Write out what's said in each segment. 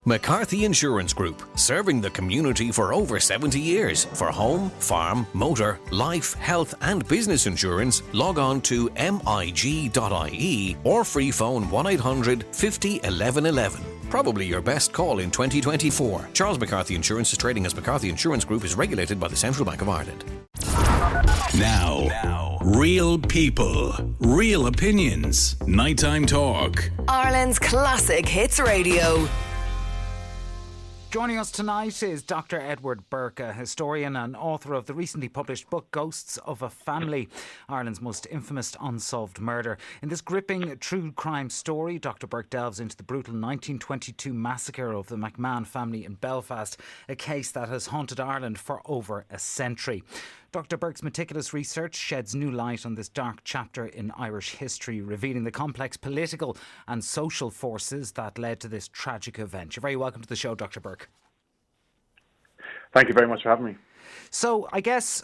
McCarthy Insurance Group, serving the community for over 70 years. For home, farm, motor, life, health and business insurance, log on to mig.ie or free phone 1800 50 11 11. Probably your best call in 2024. Charles McCarthy Insurance is trading as McCarthy Insurance Group, is regulated by the Central Bank of Ireland. Now, real people, real opinions. Nighttime Talk. Ireland's classic hits radio. Joining us tonight is Dr. Edward Burke, a historian and author of the recently published book Ghosts of a Family, Ireland's most infamous unsolved murder. In this gripping true crime story, Dr. Burke delves into the brutal 1922 massacre of the McMahon family in Belfast, a case that has haunted Ireland for over a century. Dr. Burke's meticulous research sheds new light on this dark chapter in Irish history, revealing the complex political and social forces that led to this tragic event. You're very welcome to the show, Dr. Burke. Thank you very much for having me. So I guess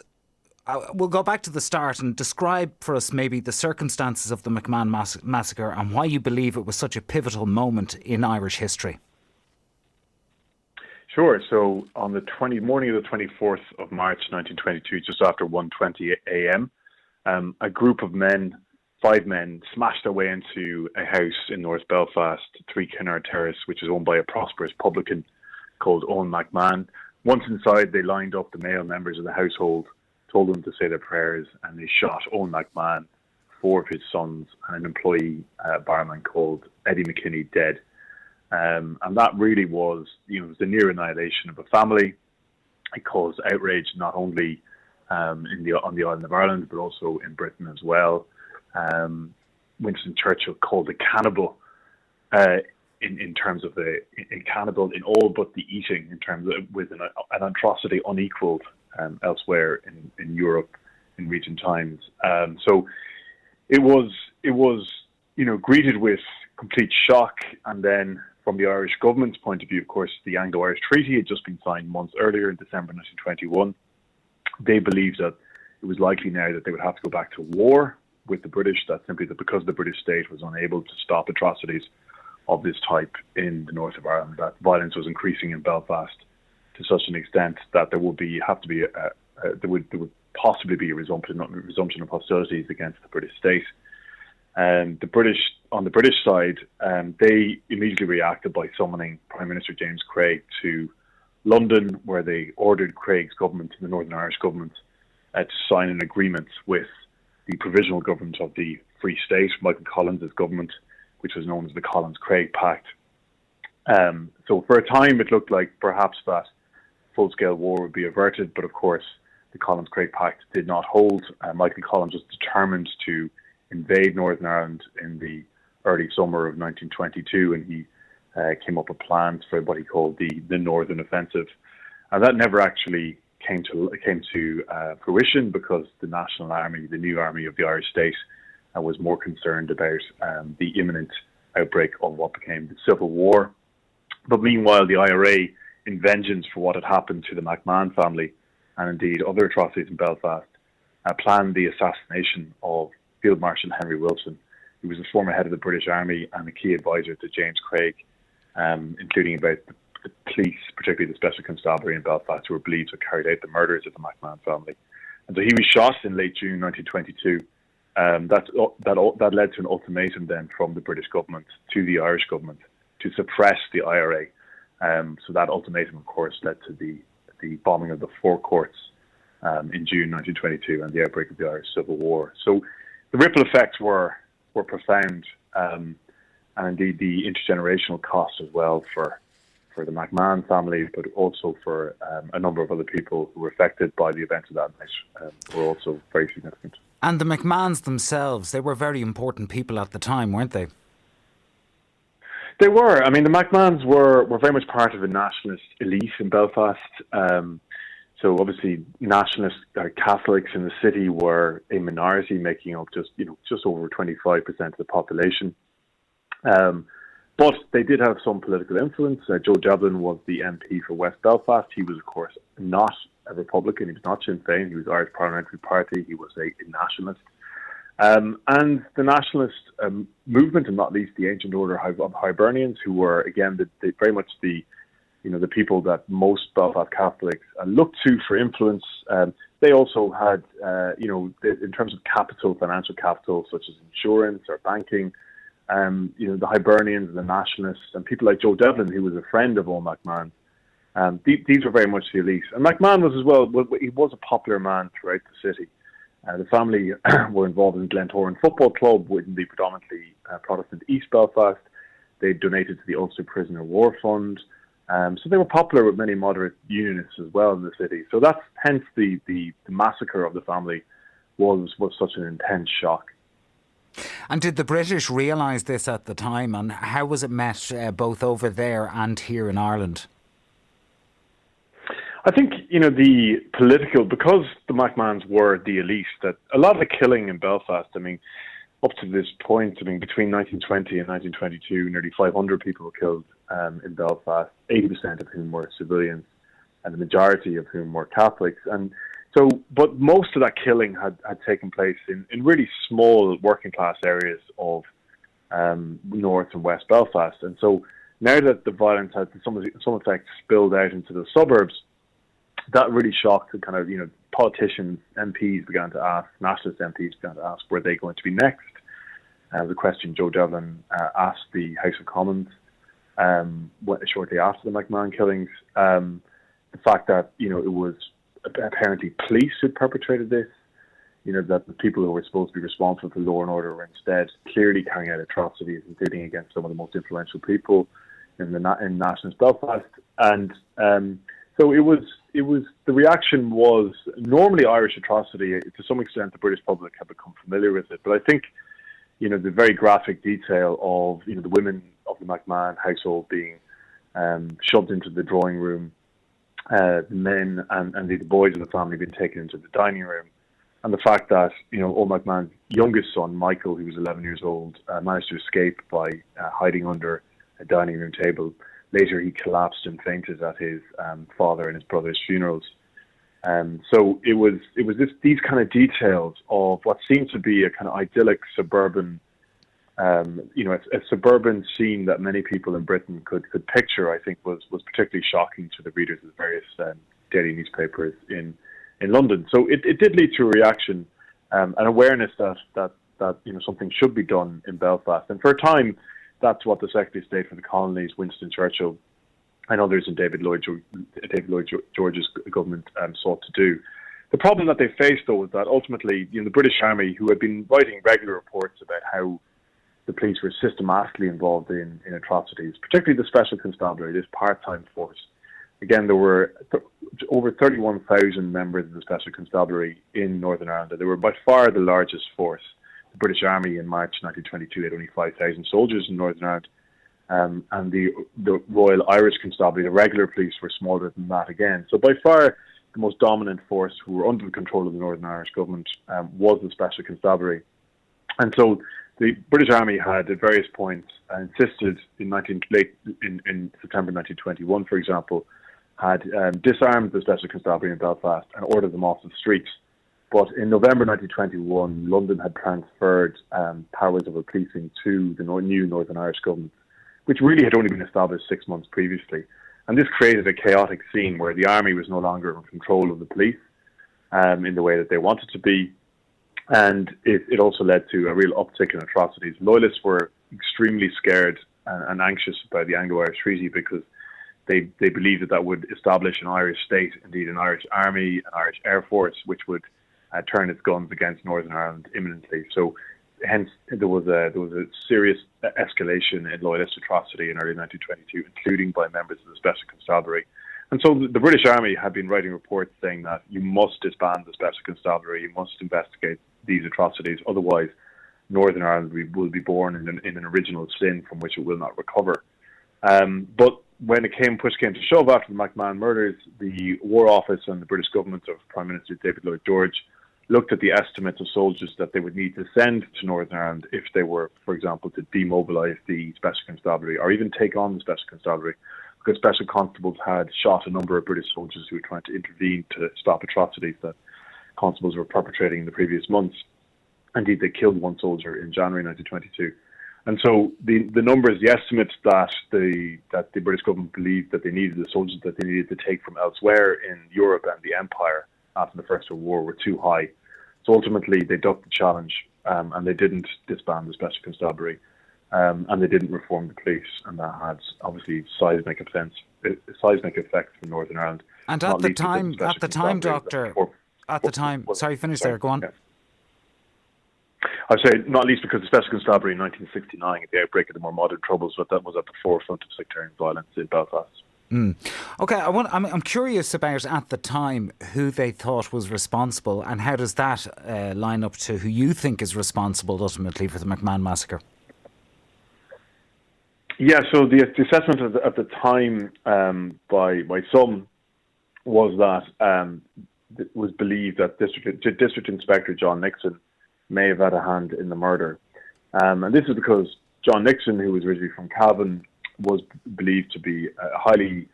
we'll go back to the start and describe for us maybe the circumstances of the McMahon massacre and why you believe it was such a pivotal moment in Irish history. Sure. So on the morning of the 24th of March 1922, just after 1:20 a.m., a group of men, 5 men, smashed their way into a house in North Belfast, 3 Kinnaird Terrace, which is owned by a prosperous publican called Owen McMahon. Once inside, they lined up the male members of the household, told them to say their prayers, and they shot Owen McMahon, 4 of his sons, and an employee barman called Eddie McKinney dead. And that really was, was the near annihilation of a family. It caused outrage not only on the island of Ireland, but also in Britain as well. Winston Churchill called it cannibal in terms of a cannibal in all but the eating, in terms of with an atrocity unequaled elsewhere in Europe in recent times. So it was greeted with complete shock, and then from the Irish government's point of view, of course, the Anglo-Irish Treaty had just been signed months earlier in December 1921. They believed that it was likely now that they would have to go back to war with the British, that simply that because the British state was unable to stop atrocities of this type in the north of Ireland, that violence was increasing in Belfast to such an extent that there would possibly be a resumption of hostilities against the British state. And on the British side, they immediately reacted by summoning Prime Minister James Craig to London, where they ordered Craig's government, the Northern Irish government, to sign an agreement with the provisional government of the Free State, Michael Collins' government, which was known as the Collins-Craig Pact. So for a time, it looked like perhaps that full-scale war would be averted, but of course, the Collins-Craig Pact did not hold. Michael Collins was determined to invade Northern Ireland in the early summer of 1922, and he came up with plans for what he called the Northern Offensive. And that never actually came to fruition, because the National Army, the new army of the Irish state, was more concerned about the imminent outbreak of what became the Civil War. But meanwhile, the IRA, in vengeance for what had happened to the McMahon family, and indeed other atrocities in Belfast, planned the assassination of Field Marshal Henry Wilson, who was the former head of the British Army and a key advisor to James Craig, including about the police, particularly the Special Constabulary in Belfast, who were believed to have carried out the murders of the McMahon family. And so he was shot in late June 1922. That led to an ultimatum then from the British government to the Irish government to suppress the IRA. So that ultimatum, of course, led to the bombing of the 4 courts in June 1922 and the outbreak of the Irish Civil War. So the ripple effects were profound, and indeed the intergenerational cost as well for the McMahon family, but also for a number of other people who were affected by the events of that night, were also very significant. And the McMahons themselves, they were very important people at the time, weren't they? They were. I mean, the McMahons were very much part of a nationalist elite in Belfast. So obviously, nationalist Catholics in the city were a minority, making up just over 25% of the population. But they did have some political influence. Joe Devlin was the MP for West Belfast. He was, of course, not a Republican. He was not Sinn Féin. He was Irish Parliamentary Party. He was a nationalist. And the nationalist movement, and not least the Ancient Order of Hibernians, who were, again, very much the people that most Belfast Catholics looked to for influence. They also had, in terms of capital, financial capital, such as insurance or banking, the Hibernians and the nationalists and people like Joe Devlin, who was a friend of Owen McMahon. These were very much the elite. And McMahon was as well, he was a popular man throughout the city. The family were involved in Glentoran Football Club, which would be predominantly Protestant East Belfast. They donated to the Ulster Prisoner War Fund. So they were popular with many moderate unionists as well in the city. So that's hence the massacre of the family was such an intense shock. And did the British realise this at the time, and how was it met both over there and here in Ireland? I think, the political, because the McMahons were the elite, that a lot of the killing in Belfast, up to this point, between 1920 and 1922, nearly 500 people were killed in Belfast, 80% of whom were civilians, and the majority of whom were Catholics. And so, but most of that killing had taken place in really small working class areas of North and West Belfast. And so now that the violence had to some effect spilled out into the suburbs, that really shocked the kind of, politicians, MPs began to ask, nationalist MPs began to ask, were they going to be next? The question Joe Devlin asked the House of Commons shortly after the McMahon killings. The fact that, it was apparently police who perpetrated this, that the people who were supposed to be responsible for law and order were instead clearly carrying out atrocities, including against some of the most influential people in nationalist Belfast. And so it was the reaction was normally Irish atrocity. To some extent, the British public have become familiar with it. But I think, the very graphic detail of, the women of the McMahon household being shoved into the drawing room, the men and the boys of the family being taken into the dining room, and the fact that, Owen McMahon's youngest son, Michael, who was 11 years old, managed to escape by hiding under a dining room table. Later, he collapsed and fainted at his father and his brother's funerals. So it was these kind of details of what seemed to be a kind of idyllic suburban, a suburban scene that many people in Britain could picture. I think was particularly shocking to the readers of the various daily newspapers in London. So it did lead to a reaction, an awareness that something should be done in Belfast. And for a time, that's what the Secretary of State for the Colonies, Winston Churchill, and others in David Lloyd George's government sought to do. The problem that they faced, though, was that ultimately, the British Army, who had been writing regular reports about how the police were systematically involved in atrocities, particularly the Special Constabulary, this part-time force. Again, there were over 31,000 members of the Special Constabulary in Northern Ireland. They were by far the largest force. The British Army in March 1922 had only 5,000 soldiers in Northern Ireland, and the Royal Irish Constabulary, the regular police, were smaller than that again. So by far the most dominant force who were under the control of the Northern Irish government was the Special Constabulary. And so the British Army had at various points insisted in September 1921, for example, had disarmed the Special Constabulary in Belfast and ordered them off the streets. But in November 1921, London had transferred powers over policing to the new Northern Irish government, which really had only been established 6 months previously. And this created a chaotic scene where the army was no longer in control of the police in the way that they wanted to be. And it also led to a real uptick in atrocities. Loyalists were extremely scared and anxious by the Anglo-Irish Treaty because they believed that would establish an Irish state, indeed an Irish army, an Irish air force, which would turn its guns against Northern Ireland imminently. So hence there was a serious escalation in loyalist atrocity in early 1922, including by members of the Special Constabulary. And so the British Army had been writing reports saying that you must disband the Special Constabulary, you must investigate these atrocities, otherwise Northern Ireland will be born in an original sin from which it will not recover. But when push came to shove after the McMahon murders, the War Office and the British government of Prime Minister David Lloyd George looked at the estimates of soldiers that they would need to send to Northern Ireland if they were, for example, to demobilise the Special Constabulary or even take on the Special Constabulary, because Special Constables had shot a number of British soldiers who were trying to intervene to stop atrocities that constables were perpetrating in the previous months. Indeed, they killed one soldier in January 1922. And so the numbers, the estimates that the British government believed that they needed, the soldiers that they needed to take from elsewhere in Europe and the Empire after the First World War were too high. So ultimately, they ducked the challenge, and they didn't disband the Special Constabulary, and they didn't reform the police, and that had obviously seismic effects in Northern Ireland. And at the time, Doctor, sorry, finish there. Go on. Yeah. I say not least because the Special Constabulary in 1969, at the outbreak of the more modern troubles, but that was at the forefront of sectarian violence in Belfast. Okay, I'm curious about at the time who they thought was responsible, and how does that line up to who you think is responsible ultimately for the McMahon massacre? Yeah, so the assessment at the time by some was that it was believed that District Inspector John Nixon may have had a hand in the murder. And this is because John Nixon, who was originally from Cavan, was believed to be a highly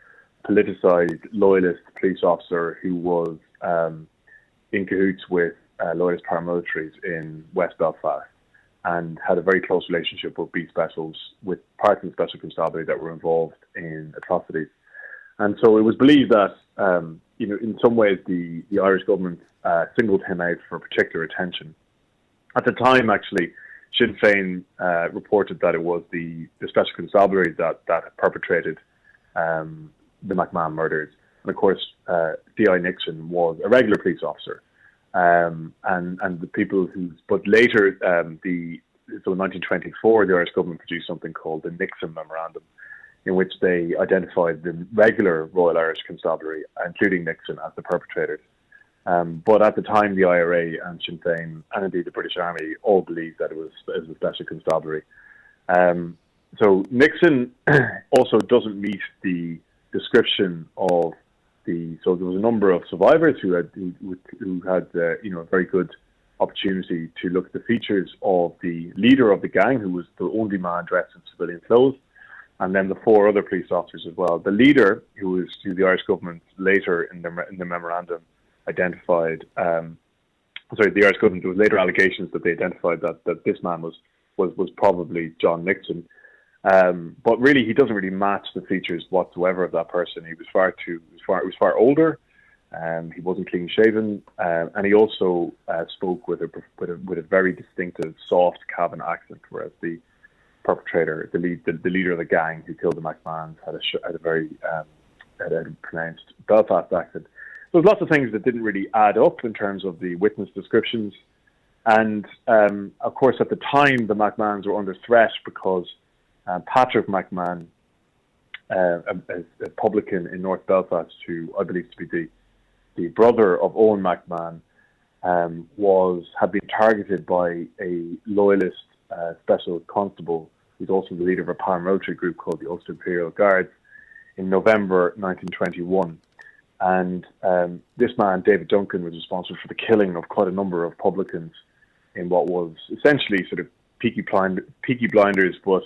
politicised loyalist police officer who was in cahoots with loyalist paramilitaries in West Belfast, and had a very close relationship with beat specials, with parts of the Special Constabulary that were involved in atrocities. And so it was believed that, in some ways, the Irish government singled him out for particular attention. At the time, actually, Sinn Féin reported that it was the Special Constabulary that perpetrated the McMahon murders. And of course, D.I. Nixon was a regular police officer. And the people but later, so in 1924, the Irish government produced something called the Nixon Memorandum, in which they identified the regular Royal Irish Constabulary, including Nixon, as the perpetrators. But at the time, the IRA and Sinn Féin, and indeed the British Army, all believed that it was the Special Constabulary. So Nixon also doesn't meet the description of so there was a number of survivors who had a very good opportunity to look at the features of the leader of the gang, who was the only man dressed in civilian clothes, and then the four other police officers as well. The leader, who the Irish government later in the memorandum identified, the Irish government, there was later allegations that they identified that this man was probably John Nixon. But really, he doesn't really match the features whatsoever of that person. He was far older. He wasn't clean shaven, and he also spoke with a very distinctive, soft Cavan accent, whereas the perpetrator, the leader of the gang who killed the McMahons, had a very pronounced Belfast accent. So there's lots of things that didn't really add up in terms of the witness descriptions, and of course, at the time, the McMahons were under threat because Patrick McMahon, a publican in North Belfast, who I believe to be the brother of Owen McMahon, had been targeted by a loyalist special constable, who's also the leader of a paramilitary group called the Ulster Imperial Guards, in November 1921. And this man, David Duncan, was responsible for the killing of quite a number of publicans in what was essentially sort of Peaky Blinders, but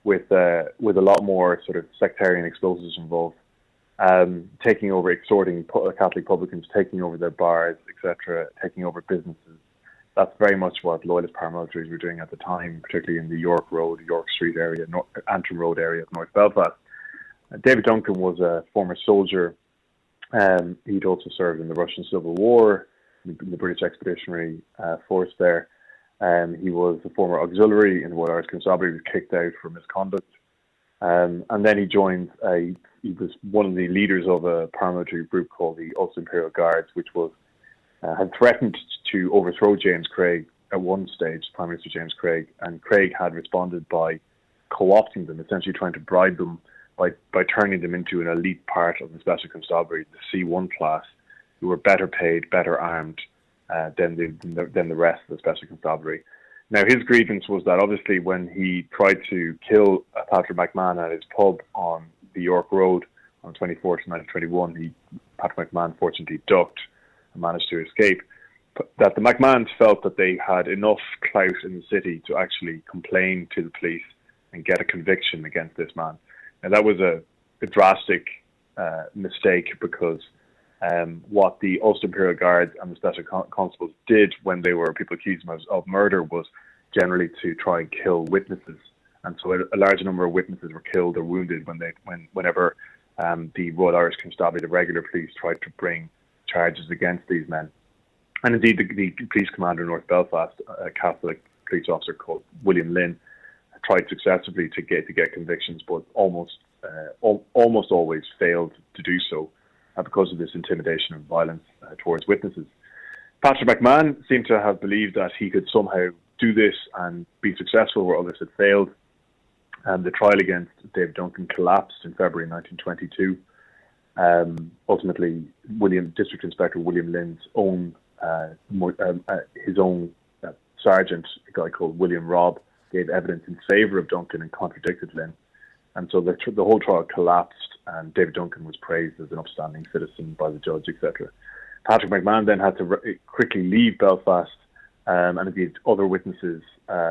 with a lot more sort of sectarian explosives involved, taking over, extorting Catholic publicans, taking over their bars, etc., taking over businesses. That's very much what loyalist paramilitaries were doing at the time, particularly in the York Street area, Antrim Road area of North Belfast. David Duncan was a former soldier. He'd also served in the Russian Civil War, in the British Expeditionary Force there. He was a former auxiliary in the Royal Irish Constabulary. He was kicked out for misconduct. And then he joined he was one of the leaders of a paramilitary group called the Ulster Imperial Guards, which had threatened to overthrow James Craig at one stage, Prime Minister James Craig, and Craig had responded by co-opting them, essentially trying to bribe them by turning them into an elite part of the Special Constabulary, the C1 class, who were better paid, better armed than the rest of the Special Constabulary. Now, his grievance was that obviously when he tried to kill Patrick McMahon at his pub on the York Road on 24th, 1921, Patrick McMahon fortunately ducked and managed to escape. That the McMahons felt that they had enough clout in the city to actually complain to the police and get a conviction against this man. And that was a drastic mistake, because what the Ulster Imperial Guards and the Special Constables did when they were people accused of murder was generally to try and kill witnesses. And so a large number of witnesses were killed or wounded whenever the Royal Irish Constabulary, the regular police, tried to bring charges against these men. And indeed, the police commander in North Belfast, a Catholic police officer called William Lynn, tried successfully to get convictions, but almost always failed to do so because of this intimidation and violence towards witnesses. Patrick McMahon seemed to have believed that he could somehow do this and be successful where others had failed. The trial against David Duncan collapsed in February 1922. Ultimately, District Inspector William Lynn's own sergeant, a guy called William Robb, gave evidence in favour of Duncan and contradicted Lynn. And so the whole trial collapsed, and David Duncan was praised as an upstanding citizen by the judge, etc. Patrick McMahon then had to quickly leave Belfast, and indeed other witnesses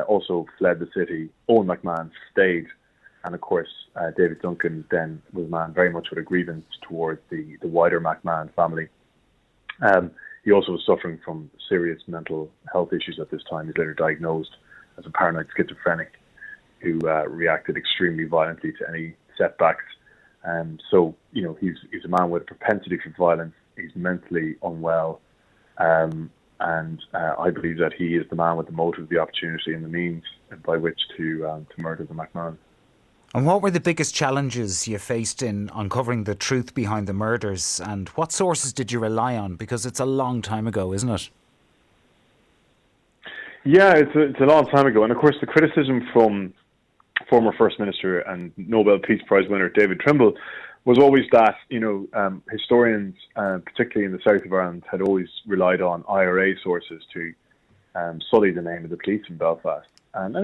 also fled the city. Owen McMahon stayed, and of course David Duncan then was a man very much with a grievance towards the wider McMahon family. He also was suffering from serious mental health issues at this time. He was later diagnosed as a paranoid schizophrenic who reacted extremely violently to any setbacks. So, he's a man with a propensity for violence. He's mentally unwell. And I believe that he is the man with the motive, the opportunity and the means by which to murder the McMahon. And what were the biggest challenges you faced in uncovering the truth behind the murders, and what sources did you rely on? Because it's a long time ago, isn't it? Yeah, it's a long time ago. And of course, the criticism from former First Minister and Nobel Peace Prize winner David Trimble was always that, historians, particularly in the south of Ireland, had always relied on IRA sources to sully the name of the police in Belfast. And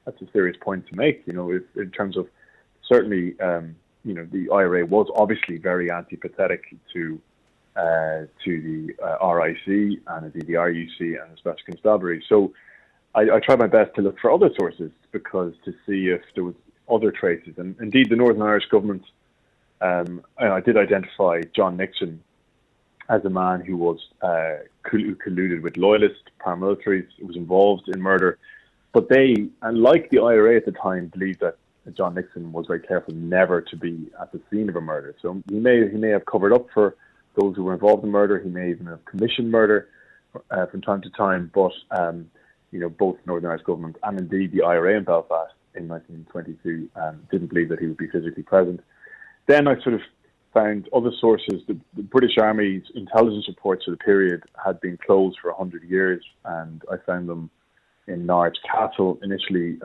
that's a serious point to make, in terms of certainly, the IRA was obviously very antipathetic to the RIC and indeed the RUC and the Special Constabulary. So I tried my best to look for other sources to see if there was other traces. And indeed, the Northern Irish government, I did identify John Nixon as a man who was colluded with loyalist paramilitaries, who was involved in murder. But they, unlike the IRA at the time, believed that John Nixon was very careful never to be at the scene of a murder. So he may have covered up for those who were involved in murder. He may even have commissioned murder from time to time. But both Northern Irish government and indeed the IRA in Belfast in 1922 didn't believe that he would be physically present. Then I sort of found other sources. The British Army's intelligence reports for the period had been closed for 100 years, and I found them in Norwich Castle. Initially,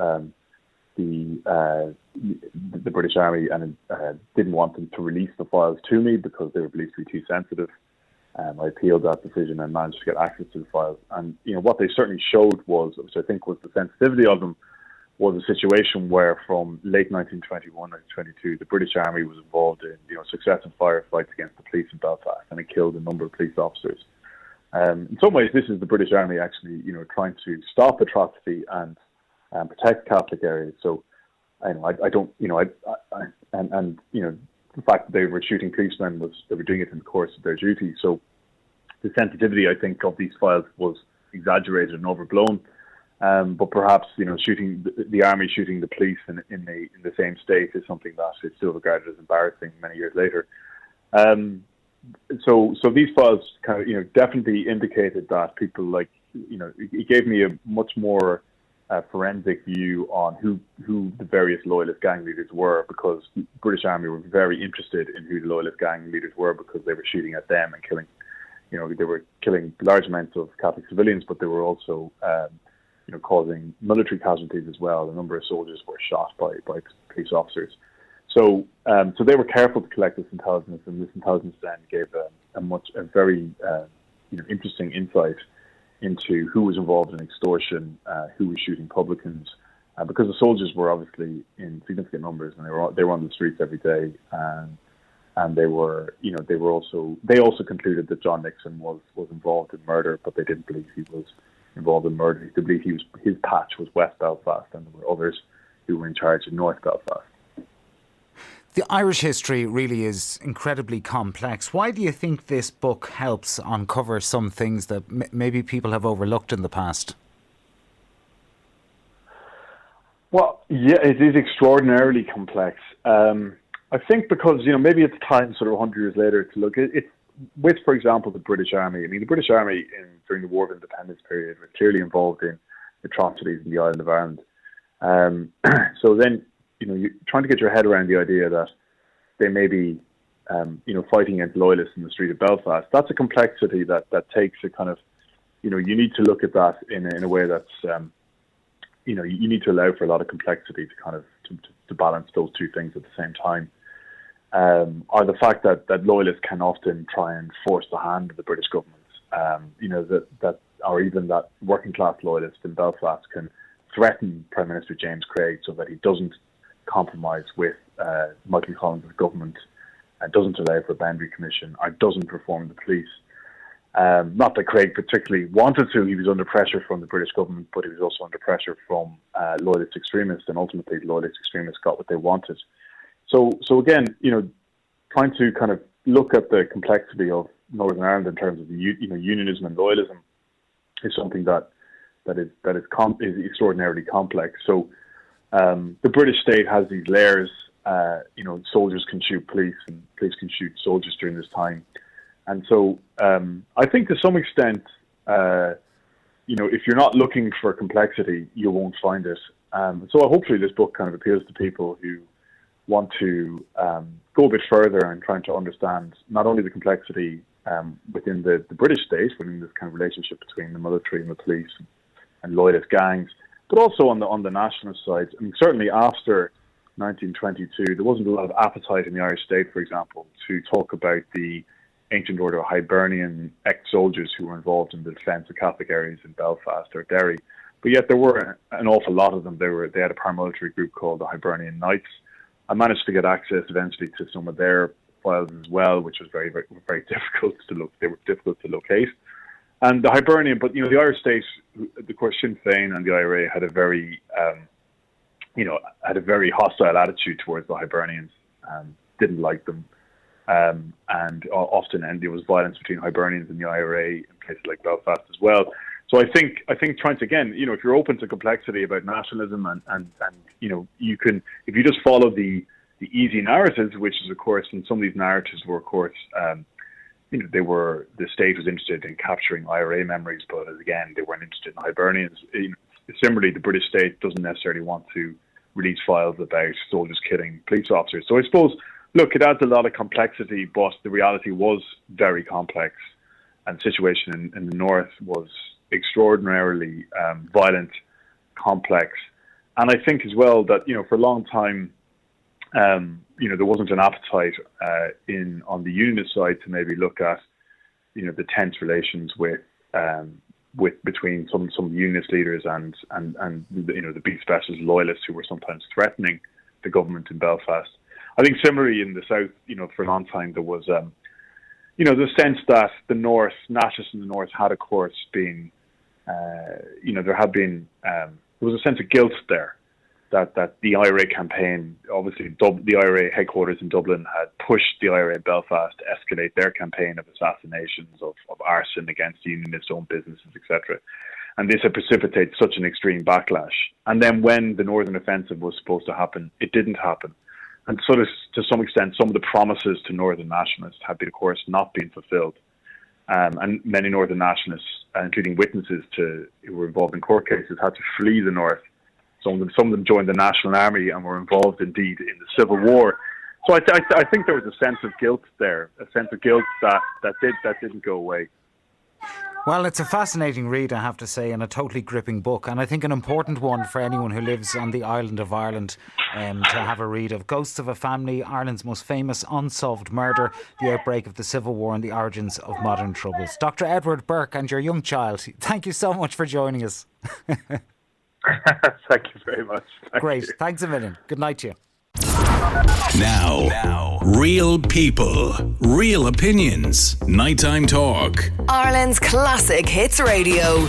the British Army didn't want them to release the files to me because they were believed to be too sensitive. I appealed that decision and managed to get access to the files. And what they certainly showed was, which I think was the sensitivity of them, was a situation where from late 1921, 1922, the British Army was involved in successive firefights against the police in Belfast, and it killed a number of police officers. In some ways, this is the British Army actually, trying to stop atrocity and protect Catholic areas. So, the fact that they were shooting policemen they were doing it in the course of their duty. So, the sensitivity, I think, of these files was exaggerated and overblown. But perhaps, shooting the army shooting the police in the same state is something that is still regarded as embarrassing many years later. So these files kind of, definitely indicated that people it gave me a much more forensic view on who the various loyalist gang leaders were, because the British Army were very interested in who the loyalist gang leaders were, because they were shooting at them and killing, they were killing large amounts of Catholic civilians, but they were also, causing military casualties as well. A number of soldiers were shot by police officers. So they were careful to collect this intelligence, and this intelligence then gave a very interesting insight into who was involved in extortion, who was shooting publicans, because the soldiers were obviously in significant numbers, and they were on the streets every day, and they also concluded that John Nixon was involved in murder, but they didn't believe he was involved in murder. They believed his patch was West Belfast, and there were others who were in charge in North Belfast. The Irish history really is incredibly complex. Why do you think this book helps uncover some things that maybe people have overlooked in the past? Well, yeah, it is extraordinarily complex. I think because, maybe at the time, sort of 100 years later, to look at it, with, for example, the British Army. I mean, the British Army during the War of Independence period was clearly involved in atrocities in the island of Ireland. So then, you're trying to get your head around the idea that they may be, fighting against loyalists in the street of Belfast. That's a complexity that takes a kind of, you need to look at that in a way that's, you need to allow for a lot of complexity to kind of to balance those two things at the same time. Or the fact that loyalists can often try and force the hand of the British government, or even that working class loyalist in Belfast can threaten Prime Minister James Craig so that he doesn't compromise with Michael Collins' government and doesn't allow for a boundary commission or doesn't reform the police. Not that Craig particularly wanted to. He was under pressure from the British government, but he was also under pressure from loyalist extremists, and ultimately the loyalist extremists got what they wanted. So again, trying to kind of look at the complexity of Northern Ireland in terms of unionism and loyalism is something that is extraordinarily complex. So the British state has these layers. Soldiers can shoot police, and police can shoot soldiers during this time. And so I think to some extent, if you're not looking for complexity, you won't find it. So hopefully this book kind of appeals to people who want to go a bit further and trying to understand not only the complexity within the British state, within this kind of relationship between the military and the police and loyalist gangs, but also on the nationalist side. I mean, certainly after 1922, there wasn't a lot of appetite in the Irish state, for example, to talk about the ancient order of Hibernian ex-soldiers who were involved in the defence of Catholic areas in Belfast or Derry. But yet there were an awful lot of them. They had a paramilitary group called the Hibernian Knights. I managed to get access eventually to some of their files as well, which was very, very, very difficult to look. They were difficult to locate. And the Hibernian, but the Irish state, of course, Sinn Féin and the IRA had a very, had a very hostile attitude towards the Hibernians. Didn't like them. And often, there was violence between Hibernians and the IRA in places like Belfast as well. So I think trying to, again, if you're open to complexity about nationalism and you can, if you just follow the easy narratives, which is, of course, and some of these narratives were, of course, the state was interested in capturing IRA memories, but again, they weren't interested in Hibernians. Similarly, the British state doesn't necessarily want to release files about soldiers killing police officers. So I suppose, look, it adds a lot of complexity, but the reality was very complex, and the situation in the north was extraordinarily violent, complex. And I think as well that, for a long time, there wasn't an appetite on the unionist side to maybe look at, the tense relations between some unionist leaders and the beat specialist loyalists who were sometimes threatening the government in Belfast. I think similarly in the south, for a long time there was, the sense that the North, nationalists in the North had, of course, been, there was a sense of guilt there that the IRA campaign, obviously the IRA headquarters in Dublin had pushed the IRA in Belfast to escalate their campaign of assassinations, of arson against unionist-owned businesses, etc. And this had precipitated such an extreme backlash. And then when the Northern Offensive was supposed to happen, it didn't happen. And so to some extent, some of the promises to Northern nationalists have been, of course, not being fulfilled. And many Northern nationalists, including witnesses who were involved in court cases, had to flee the North. Some of them joined the National Army and were involved, indeed, in the Civil War. So I think there was a sense of guilt there, a sense of guilt that didn't go away. Well, it's a fascinating read, I have to say, and a totally gripping book, and I think an important one for anyone who lives on the island of Ireland to have a read of. Ghosts of a Family, Ireland's most famous unsolved murder, the outbreak of the Civil War and the origins of modern troubles. Dr. Edward Burke and your young child, thank you so much for joining us. Thank you very much. Great. Thanks a million. Good night to you. Now, real people, real opinions. Nighttime Talk. Ireland's classic hits radio.